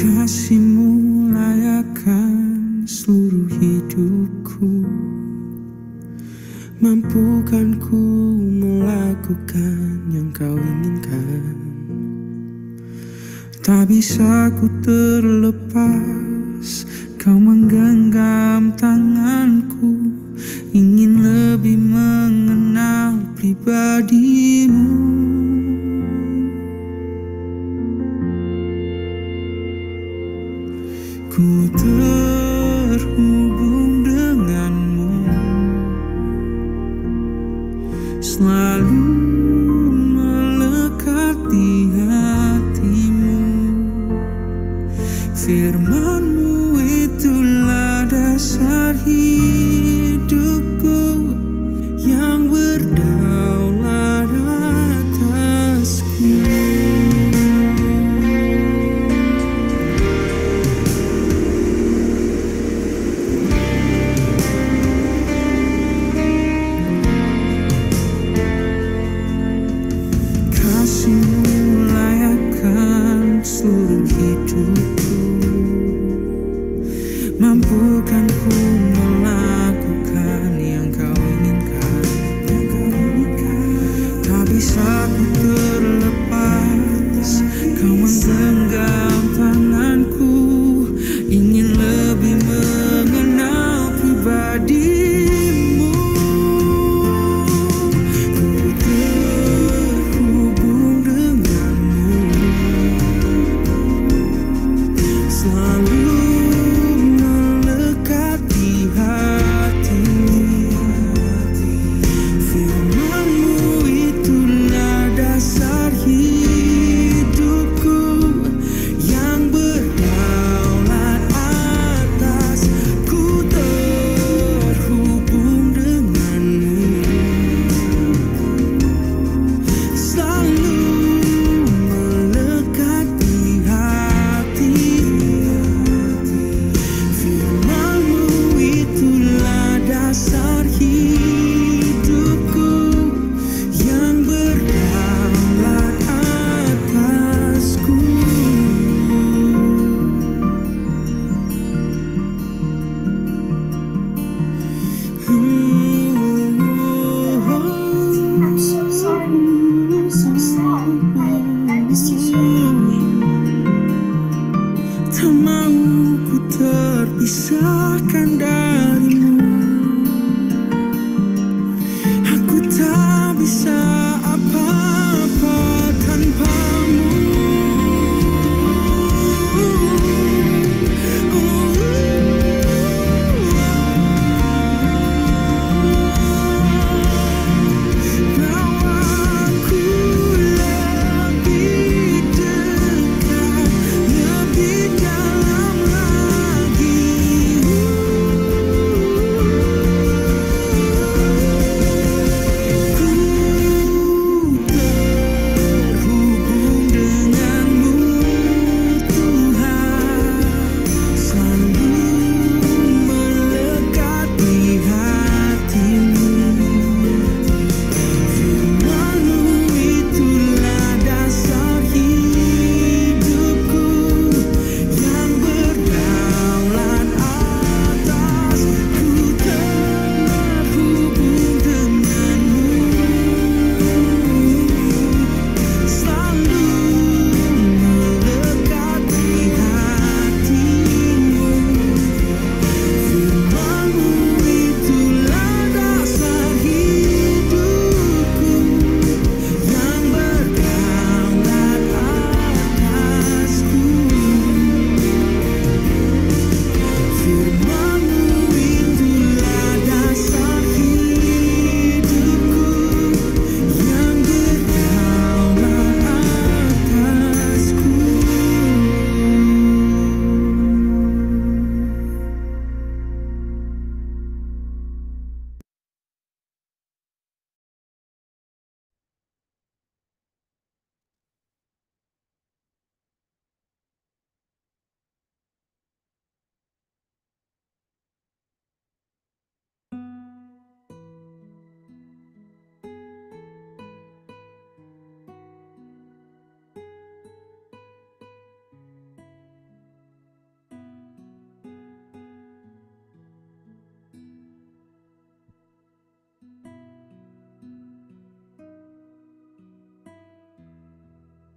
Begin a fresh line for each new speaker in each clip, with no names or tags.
Kasihmu layakkan seluruh hidupku. Mampukan ku melakukan yang kau inginkan. Tak bisa ku terlepas, kau menggenggam tanganku. Ingin lebih mengenal pribadimu. Ku terhubung denganmu, selalu melekat di hatimu. Firman-Mu itulah dasar hidupku, yang berdaulat atasku. Kasihmu layakkan seluruh hidupku. Mampukan ku melakukan yang kau inginkan. Tak bisa ku terlepas, kau menggenggam tanganku. Ingin lebih mengenal pribadimu. Ku terhubung denganmu, selalu melekat di hatimu. Firman-Mu itulah dasar hidupku, yang berdaulat atas. Ku terhubung denganmu, selalu melekat di hatimu. Firman-Mu itulah dasar hidupku, yang berdaulat atasku.
I'm so sorry. I'm so sad. I miss you so much.
Tak mau ku terpisahkan darimu. Aku tak bisa apa-apa tanpamu. Bawaku lebih dekat, lebih dalam lagi.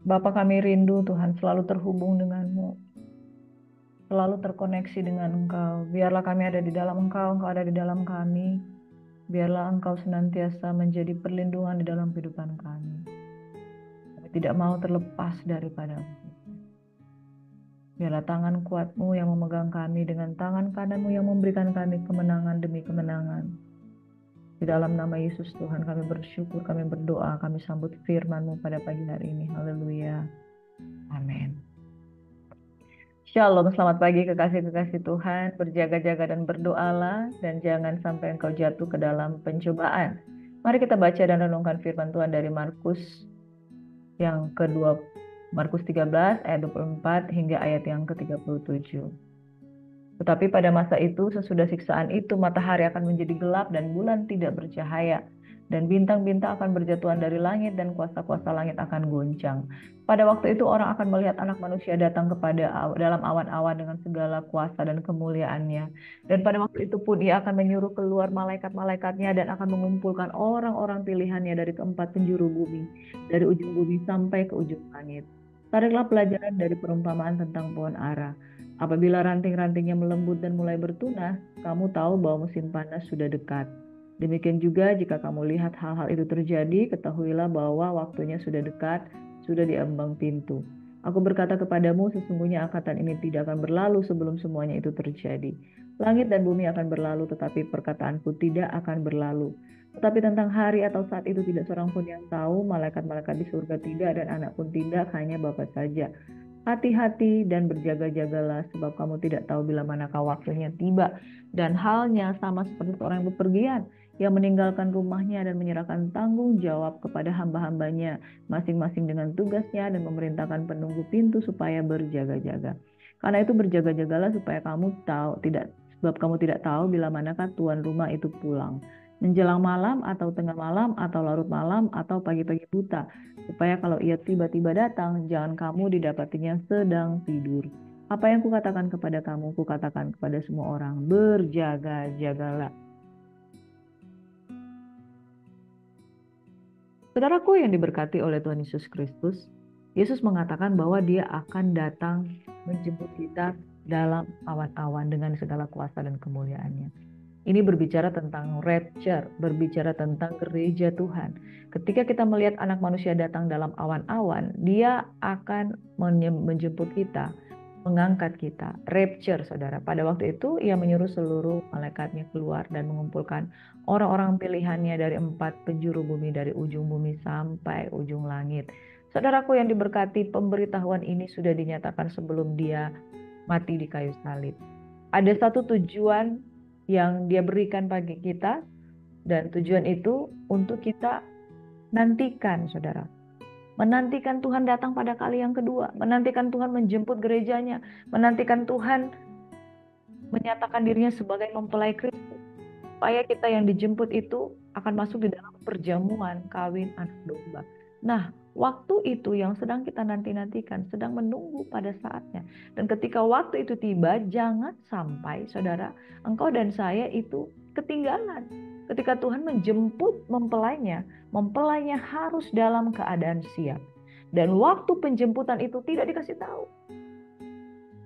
Bapa, kami rindu Tuhan selalu terhubung denganmu, selalu terkoneksi dengan Engkau. Biarlah kami ada di dalam Engkau, Engkau ada di dalam kami. Biarlah Engkau senantiasa menjadi perlindungan di dalam kehidupan kami. Kami tidak mau terlepas daripadamu. Biarlah tangan kuat-Mu yang memegang kami dengan tangan kanan-Mu yang memberikan kami kemenangan demi kemenangan. Di dalam nama Yesus Tuhan kami bersyukur, kami berdoa, kami sambut firman-Mu pada pagi hari ini. Haleluya. Amin. Shalom, selamat pagi kekasih-kekasih Tuhan. Berjaga-jaga dan berdoalah, dan jangan sampai engkau jatuh ke dalam pencobaan. Mari kita baca dan renungkan firman Tuhan dari Markus yang kedua, Markus 13 ayat 24 hingga ayat yang ke-37. Tetapi pada masa itu, sesudah siksaan itu, matahari akan menjadi gelap dan bulan tidak bercahaya. Dan bintang-bintang akan berjatuhan dari langit dan kuasa-kuasa langit akan goncang. Pada waktu itu orang akan melihat Anak Manusia datang dalam awan-awan dengan segala kuasa dan kemuliaannya. Dan pada waktu itu pun Ia akan menyuruh keluar malaikat-malaikatnya dan akan mengumpulkan orang-orang pilihannya dari keempat penjuru bumi, dari ujung bumi sampai ke ujung langit. Tariklah pelajaran dari perumpamaan tentang pohon ara. Apabila ranting-rantingnya melembut dan mulai bertunas, kamu tahu bahwa musim panas sudah dekat. Demikian juga jika kamu lihat hal-hal itu terjadi, ketahuilah bahwa waktunya sudah dekat, sudah di ambang pintu. Aku berkata kepadamu, sesungguhnya angkatan ini tidak akan berlalu sebelum semuanya itu terjadi. Langit dan bumi akan berlalu, tetapi perkataanku tidak akan berlalu. Tetapi tentang hari atau saat itu tidak seorang pun yang tahu, malaikat-malaikat di surga tidak, dan anak pun tidak, hanya Bapa saja. Hati-hati dan berjaga-jagalah, sebab kamu tidak tahu bila manakah waktunya tiba. Dan halnya sama seperti seorang yang bepergian, yang meninggalkan rumahnya dan menyerahkan tanggung jawab kepada hamba-hambanya, masing-masing dengan tugasnya, dan memerintahkan penunggu pintu supaya berjaga-jaga. Karena itu berjaga-jagalah supaya sebab kamu tidak tahu bila manakah tuan rumah itu pulang, menjelang malam atau tengah malam atau larut malam atau pagi-pagi buta, supaya kalau ia tiba-tiba datang, jangan kamu didapatinya sedang tidur. Apa yang kukatakan kepada kamu, kukatakan kepada semua orang, berjaga-jagalah. Saudaraku yang diberkati oleh Tuhan Yesus Kristus, Yesus mengatakan bahwa Dia akan datang menjemput kita dalam awan-awan dengan segala kuasa dan kemuliaannya. Ini berbicara tentang rapture, berbicara tentang gereja Tuhan. Ketika kita melihat Anak Manusia datang dalam awan-awan, Dia akan menjemput kita, mengangkat kita. Rapture, saudara. Pada waktu itu Ia menyuruh seluruh malaikatnya keluar dan mengumpulkan orang-orang pilihannya dari 4 penjuru bumi, dari ujung bumi sampai ujung langit. Saudaraku yang diberkati, pemberitahuan ini sudah dinyatakan sebelum Dia mati di kayu salib. Ada satu tujuan yang Dia berikan bagi kita, dan tujuan itu untuk kita nantikan, saudara. Menantikan Tuhan datang pada kali yang kedua, menantikan Tuhan menjemput gerejanya, menantikan Tuhan menyatakan dirinya sebagai mempelai Kristus, supaya kita yang dijemput itu akan masuk di dalam perjamuan kawin anak domba. Nah, waktu itu yang sedang kita nanti-nantikan, sedang menunggu pada saatnya. Dan ketika waktu itu tiba, jangan sampai saudara, engkau dan saya itu ketinggalan. Ketika Tuhan menjemput mempelainya harus dalam keadaan siap. Dan waktu penjemputan itu tidak dikasih tahu.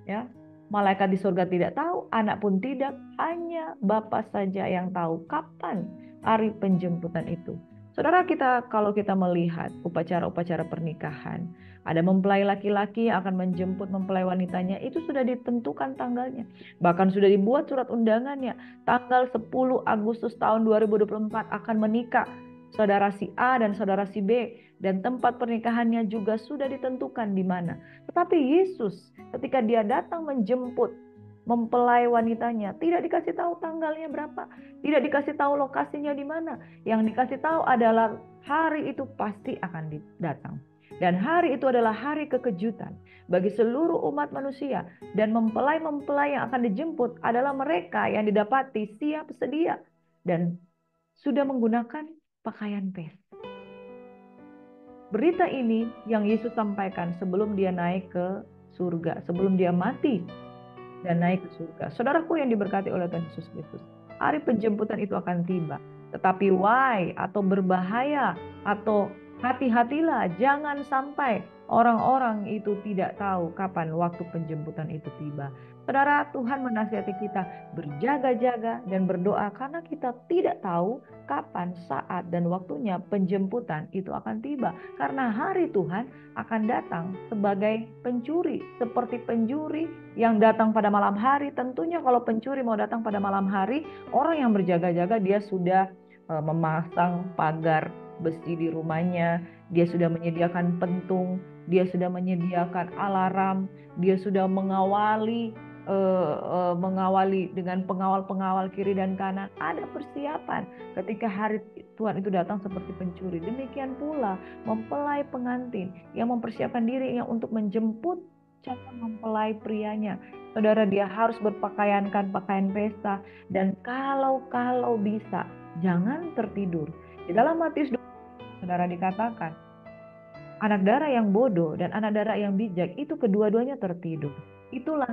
Ya, malaikat di surga tidak tahu, anak pun tidak, hanya Bapa saja yang tahu kapan hari penjemputan itu. Saudara, kalau kita melihat upacara-upacara pernikahan, ada mempelai laki-laki yang akan menjemput mempelai wanitanya, itu sudah ditentukan tanggalnya. Bahkan sudah dibuat surat undangannya. Tanggal 10 Agustus tahun 2024 akan menikah saudara si A dan saudara si B, dan tempat pernikahannya juga sudah ditentukan di mana. Tetapi Yesus ketika Dia datang menjemput mempelai wanitanya, tidak dikasih tahu tanggalnya berapa, tidak dikasih tahu lokasinya di mana. Yang dikasih tahu adalah hari itu pasti akan datang. Dan hari itu adalah hari kekejutan bagi seluruh umat manusia. Dan mempelai-mempelai yang akan dijemput adalah mereka yang didapati siap sedia dan sudah menggunakan pakaian pesta. Berita ini yang Yesus sampaikan sebelum Dia naik ke surga, sebelum Dia mati dan naik ke surga. Saudaraku yang diberkati oleh Tuhan Yesus Kristus, hari penjemputan itu akan tiba. Tetapi why atau berbahaya atau Hati-hatilah, jangan sampai orang-orang itu tidak tahu kapan waktu penjemputan itu tiba. Saudara, Tuhan menasihati kita berjaga-jaga dan berdoa karena kita tidak tahu kapan, saat, dan waktunya penjemputan itu akan tiba. Karena hari Tuhan akan datang sebagai pencuri, seperti pencuri yang datang pada malam hari. Tentunya kalau pencuri mau datang pada malam hari, orang yang berjaga-jaga dia sudah memasang pagar besi di rumahnya, dia sudah menyediakan pentung, dia sudah menyediakan alarm, dia sudah mengawali dengan pengawal-pengawal kiri dan kanan. Ada persiapan ketika hari Tuhan itu datang seperti pencuri. Demikian pula mempelai pengantin yang mempersiapkan dirinya untuk menjemput calon mempelai prianya. Saudara, dia harus berpakaiankan pakaian pesta, dan kalau bisa jangan tertidur. Di dalam Matius 20, saudara, dikatakan anak darah yang bodoh dan anak darah yang bijak itu kedua-duanya tertidur. Itulah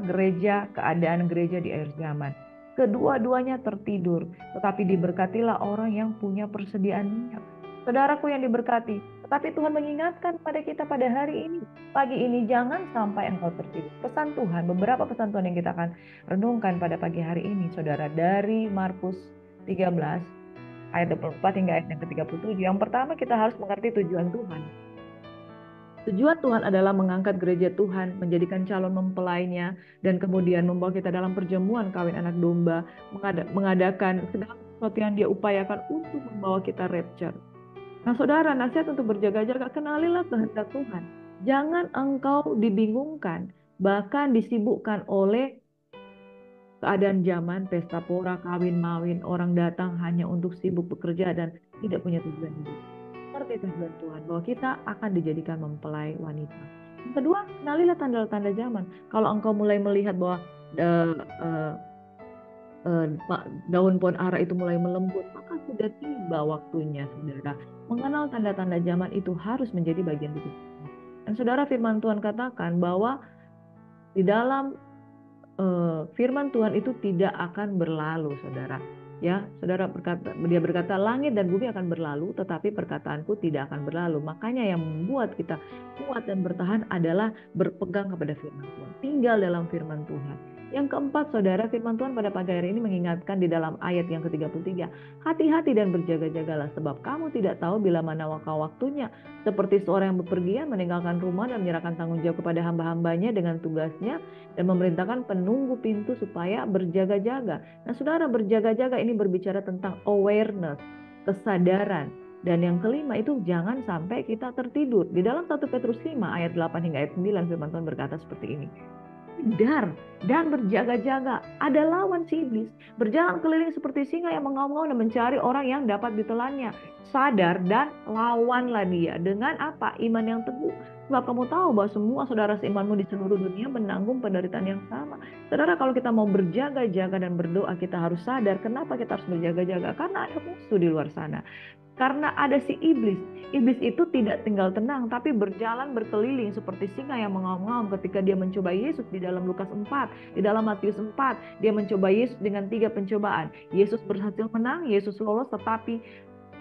keadaan gereja di akhir zaman. Kedua-duanya tertidur, tetapi diberkatilah orang yang punya persediaan minyak. Saudaraku yang diberkati, tetapi Tuhan mengingatkan pada kita pada hari ini, pagi ini, jangan sampai engkau tertidur. Pesan Tuhan, beberapa pesan Tuhan yang kita akan renungkan pada pagi hari ini, saudara, dari Markus 13 ayat 24 hingga ayat yang ke-37. Yang pertama, kita harus mengerti tujuan Tuhan. Tujuan Tuhan adalah mengangkat gereja Tuhan, menjadikan calon mempelainya, dan kemudian membawa kita dalam perjamuan kawin anak domba, mengadakan segala sesuatu yang dia upayakan untuk membawa kita rapture. Nah saudara, nasihat untuk berjaga-jaga, kenalilah kehendak Tuhan. Jangan engkau dibingungkan, bahkan disibukkan oleh keadaan zaman, pesta pora, kawin mawin, orang datang hanya untuk sibuk bekerja dan tidak punya tujuan hidup. Seperti tujuan Tuhan bahwa kita akan dijadikan mempelai wanita. Yang kedua, kenalilah tanda-tanda zaman. Kalau engkau mulai melihat bahwa daun pohon ara itu mulai melembut, maka sudah tiba waktunya, saudara. Mengenal tanda-tanda zaman itu harus menjadi bagian hidup kita. Dan saudara, firman Tuhan katakan bahwa di dalam firman Tuhan itu tidak akan berlalu, saudara. Ya, saudara dia berkata, langit dan bumi akan berlalu, tetapi perkataanku tidak akan berlalu. Makanya yang membuat kita kuat dan bertahan adalah berpegang kepada firman Tuhan, tinggal dalam firman Tuhan. Yang keempat, saudara, firman Tuhan pada pagi hari ini mengingatkan di dalam ayat yang ke-33, hati-hati dan berjaga-jagalah, sebab kamu tidak tahu bila mana waktunya. Seperti seorang yang bepergian meninggalkan rumah dan menyerahkan tanggung jawab kepada hamba-hambanya dengan tugasnya, dan memerintahkan penunggu pintu supaya berjaga-jaga. Nah saudara, berjaga-jaga ini berbicara tentang awareness, kesadaran. Dan yang kelima itu jangan sampai kita tertidur. Di dalam 1 Petrus 5 ayat 8 hingga ayat 9 firman Tuhan berkata seperti ini. Sadar dan berjaga-jaga, ada lawan si iblis, berjalan keliling seperti singa yang mengaum-ngaum dan mencari orang yang dapat ditelannya. Sadar dan lawanlah dia dengan apa? Iman yang teguh. Sebab kamu tahu bahwa semua saudara seimanmu di seluruh dunia menanggung penderitaan yang sama. Saudara, kalau kita mau berjaga-jaga dan berdoa, kita harus sadar kenapa kita harus berjaga-jaga. Karena ada musuh di luar sana. Karena ada si iblis. Iblis itu tidak tinggal tenang, tapi berjalan berkeliling seperti singa yang mengaum-ngaum ketika dia mencoba Yesus di dalam Lukas 4, di dalam Matius 4. Dia mencoba Yesus dengan 3 pencobaan. Yesus berhasil menang, Yesus lolos, tetapi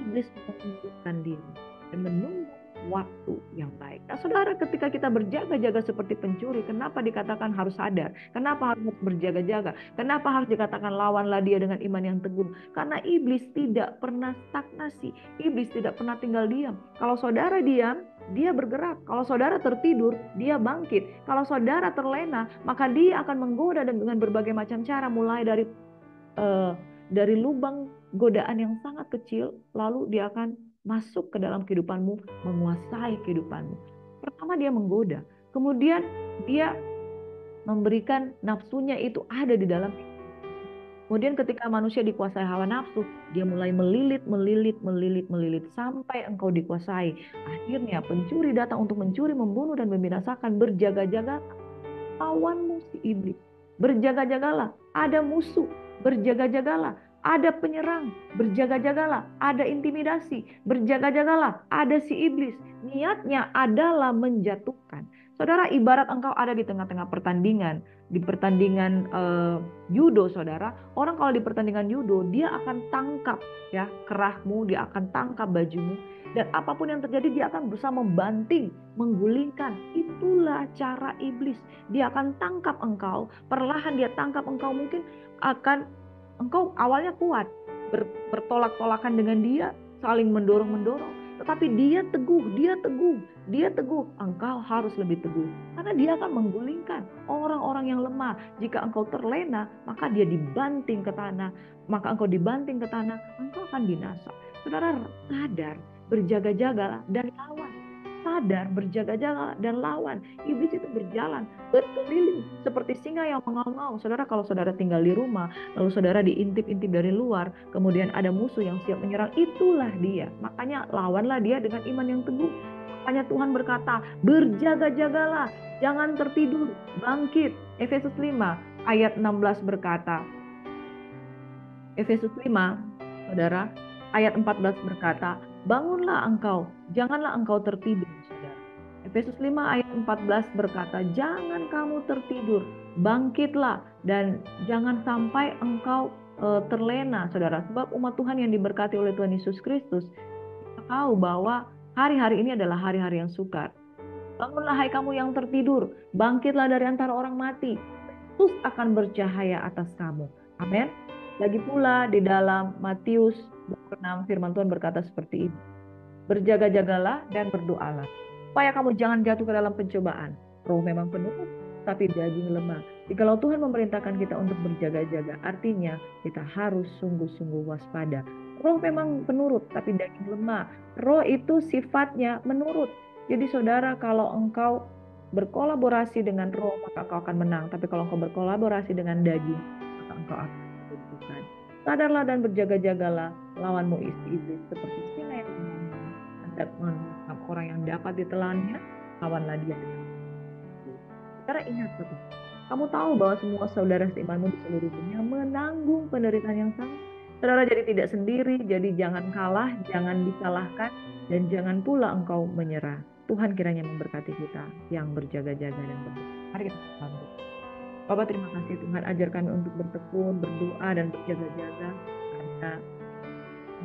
iblis menundukkan diri dan menunggu waktu yang baik. Nah saudara, ketika kita berjaga-jaga seperti pencuri, kenapa dikatakan harus sadar? Kenapa harus berjaga-jaga? Kenapa harus dikatakan lawanlah dia dengan iman yang teguh? Karena iblis tidak pernah stagnasi. Iblis tidak pernah tinggal diam. Kalau saudara diam, dia bergerak. Kalau saudara tertidur, dia bangkit. Kalau saudara terlena, maka dia akan menggoda dengan berbagai macam cara, mulai dari lubang godaan yang sangat kecil, lalu dia akan masuk ke dalam kehidupanmu, menguasai kehidupanmu. Pertama dia menggoda, kemudian dia memberikan nafsunya itu ada di dalam. Kemudian ketika manusia dikuasai hawa nafsu, dia mulai melilit sampai engkau dikuasai. Akhirnya pencuri datang untuk mencuri, membunuh dan membinasakan. Berjaga-jaga, lawanmu si iblis. Berjaga-jagalah, ada musuh. Berjaga-jagalah, ada penyerang. Berjaga-jagalah, ada intimidasi. Berjaga-jagalah, ada si iblis. Niatnya adalah menjatuhkan. Saudara, ibarat engkau ada di tengah-tengah pertandingan. Di pertandingan judo, saudara. Orang kalau di pertandingan judo, dia akan tangkap ya kerahmu, dia akan tangkap bajumu. Dan apapun yang terjadi dia akan berusaha membanting, menggulingkan. Itulah cara iblis. Dia akan tangkap engkau, perlahan dia tangkap engkau, mungkin akan engkau awalnya kuat, bertolak-tolakan dengan dia, saling mendorong-mendorong. Tetapi dia teguh, engkau harus lebih teguh. Karena dia akan menggulingkan orang-orang yang lemah. Jika engkau terlena, maka dia dibanting ke tanah. Maka engkau dibanting ke tanah, engkau akan binasa. Saudara sadar, berjaga-jagalah dan lawan. Sadar, berjaga-jaga dan lawan. Iblis itu berjalan, berkeliling seperti singa yang mengaum-ngaum. Saudara, kalau saudara tinggal di rumah, lalu saudara diintip-intip dari luar, kemudian ada musuh yang siap menyerang, itulah dia. Makanya lawanlah dia dengan iman yang teguh. Makanya Tuhan berkata, berjaga-jagalah, jangan tertidur, bangkit. Efesus 5 ayat 16 berkata, Efesus 5, saudara, ayat 14 berkata, bangunlah engkau, janganlah engkau tertidur, saudara. Efesus 5 ayat 14 berkata, jangan kamu tertidur, bangkitlah dan jangan sampai engkau terlena, saudara. Sebab umat Tuhan yang diberkati oleh Tuhan Yesus Kristus, kita tahu bahwa hari-hari ini adalah hari-hari yang sukar. Bangunlah hai kamu yang tertidur, bangkitlah dari antara orang mati, Kristus akan bercahaya atas kamu. Amin. Lagi pula di dalam Matius 26 firman Tuhan berkata seperti ini. Berjaga-jagalah dan berdoalah supaya kamu jangan jatuh ke dalam pencobaan. Roh memang penurut, tapi daging lemah. Jikalau Tuhan memerintahkan kita untuk berjaga-jaga, artinya kita harus sungguh-sungguh waspada. Roh memang penurut, tapi daging lemah. Roh itu sifatnya menurut. Jadi saudara, kalau engkau berkolaborasi dengan roh, maka engkau akan menang. Tapi kalau engkau berkolaborasi dengan daging, maka engkau akan keburukan. Sadarlah dan berjaga-jagalah, lawanmu iblis seperti singa yang menangkap orang yang dapat ditelannya, lawanlah dia. Saudara ingat satu, kamu tahu bahwa semua saudara seimanmu di seluruh dunia menanggung penderitaan yang sama. Saudara jadi tidak sendiri, jadi jangan kalah, jangan disalahkan, dan jangan pula engkau menyerah. Tuhan kiranya memberkati kita yang berjaga-jaga dan berdoa. Mari kita sambut. Bapak, terima kasih Tuhan, ajar kami untuk bertekun, berdoa, dan berjaga-jaga. Karena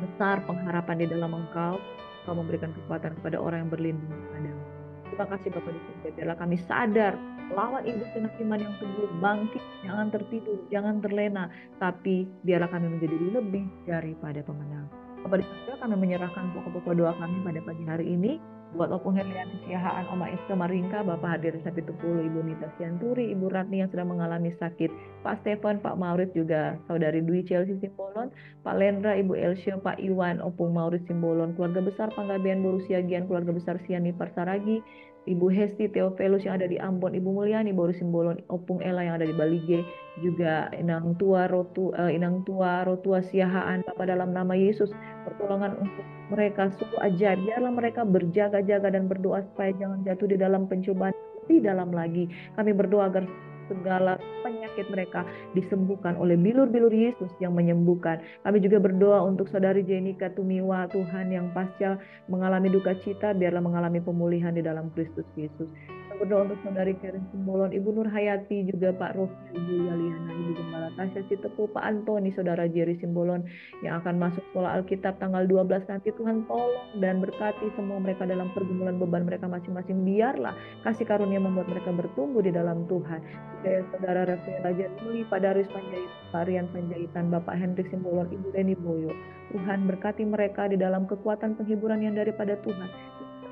besar pengharapan di dalam Engkau, Engkau memberikan kekuatan kepada orang yang berlindung kepadamu. Terima kasih Bapak di surga, biarlah kami sadar, lawan iblis dengan iman yang teguh, bangkit, jangan tertidur, jangan terlena, tapi biarlah kami menjadi lebih daripada pemenang. Bapak di surga, kami menyerahkan pokok-pokok doa kami pada pagi hari ini. Buat Opung Herliani Siahaan, Oma Iska Maringka, Bapak Hadir Sapitupulu, Ibu Nita Sianturi, Ibu Ratni yang sedang mengalami sakit, Pak Stefan, Pak Maurits juga, Saudari Dwi Chelsea Simbolon, Pak Lendra, Ibu Elsio, Pak Iwan, Opung Maurits Simbolon, keluarga besar Panggabean Borussia Gian, keluarga besar Siani Parsaragi, Ibu Hesti Theophilus yang ada di Ambon, Ibu Mulyani Boru Simbolon, Opung Ella yang ada di Balige, juga Inang Tua Rotua Siahaan, Bapak dalam nama Yesus, pertolongan untuk mereka sungguh ajar, biarlah mereka berjaga-jaga dan berdoa supaya jangan jatuh di dalam pencobaan lebih dalam lagi. Kami berdoa agar segala penyakit mereka disembuhkan oleh bilur-bilur Yesus yang menyembuhkan. Kami juga berdoa untuk Saudari Jenika Tumiwa, Tuhan yang pasca mengalami duka cita, biarlah mengalami pemulihan di dalam Kristus Yesus. Kita berdoa untuk Saudari Karen Simbolon, Ibu Nur Hayati, juga Pak Rofi, Ibu Yaliana, Ibu Gembala Tasya Sitepu, Pak Antoni, Saudara Jerry Simbolon yang akan masuk sekolah Alkitab tanggal 12 nanti. Tuhan tolong dan berkati semua mereka dalam pergumulan beban mereka masing-masing. Biarlah kasih karunia membuat mereka bertumbuh di dalam Tuhan. Saya Saudara Rafael Raja Muli, Pak Darius Panjaitan, Pak Rian Panjaitan, Bapak Hendrik Simbolon, Ibu Reni Boyo. Tuhan berkati mereka di dalam kekuatan penghiburan yang daripada Tuhan.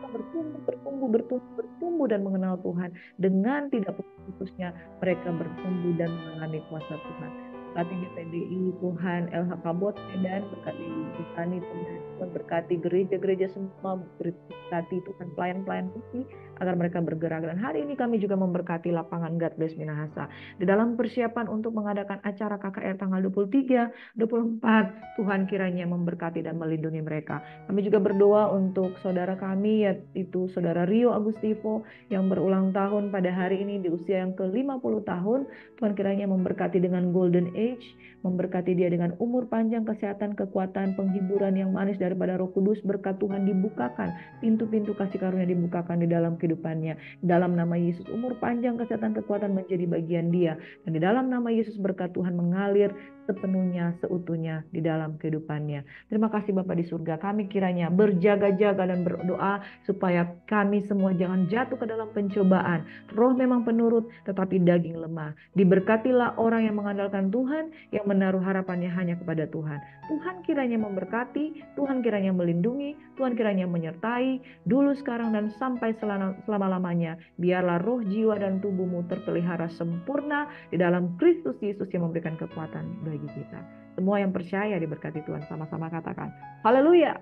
Bertumbuh dan mengenal Tuhan. Dengan tidak putusnya mereka bertumbuh dan mengalami kuasa Tuhan. Berkati GPDI Tuhan, LHK Bot dan berkati Butani Tuhan, berkati gereja-gereja semua, berkati Tuhan pelayan-pelayan TV agar mereka bergerak. Dan hari ini kami juga memberkati lapangan God Bless Minahasa di dalam persiapan untuk mengadakan acara KKR tanggal 23, 24. Tuhan kiranya memberkati dan melindungi mereka. Kami juga berdoa untuk saudara kami, yaitu Saudara Rio Agustivo yang berulang tahun pada hari ini di usia yang ke-50 tahun. Tuhan kiranya memberkati dengan golden age, memberkati dia dengan umur panjang, kesehatan, kekuatan, penghiburan yang manis daripada Roh Kudus. Berkat Tuhan dibukakan, pintu-pintu kasih karunia dibukakan di dalam kehidupannya. Dalam nama Yesus, umur panjang, kesehatan, kekuatan menjadi bagian dia. Dan di dalam nama Yesus berkat Tuhan mengalir sepenuhnya, seutuhnya di dalam kehidupannya. Terima kasih Bapa di surga, kami kiranya berjaga-jaga dan berdoa supaya kami semua jangan jatuh ke dalam pencobaan. Roh memang penurut, tetapi daging lemah. Diberkatilah orang yang mengandalkan Tuhan, yang menaruh harapannya hanya kepada Tuhan. Tuhan kiranya memberkati, Tuhan kiranya melindungi, Tuhan kiranya menyertai, dulu, sekarang, dan sampai selama-lamanya. Biarlah roh, jiwa, dan tubuhmu terpelihara sempurna di dalam Kristus Yesus yang memberikan kekuatan bagi kita. Semua yang percaya diberkati Tuhan, sama-sama katakan haleluya.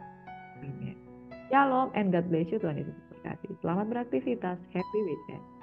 Amin. Shalom and God bless you. Tuhan Yesus berkati. Selamat beraktivitas. Happy weekend.